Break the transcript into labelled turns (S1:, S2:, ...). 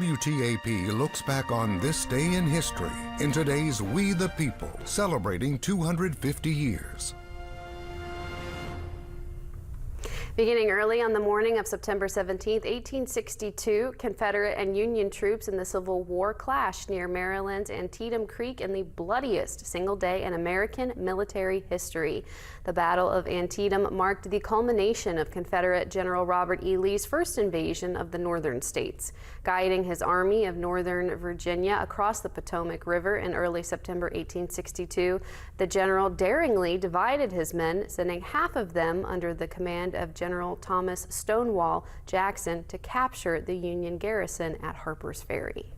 S1: WTAP looks back on this day in history in today's We the People, celebrating 250 years.
S2: Beginning early on the morning of September 17, 1862, Confederate and Union troops in the Civil War clashed near Maryland's Antietam Creek in the bloodiest single day in American military history. The Battle of Antietam marked the culmination of Confederate General Robert E. Lee's first invasion of the northern states. Guiding his Army of Northern Virginia across the Potomac River in early September 1862, the general daringly divided his men, sending half of them under the command of General Thomas Stonewall Jackson to capture the Union garrison at Harper's Ferry.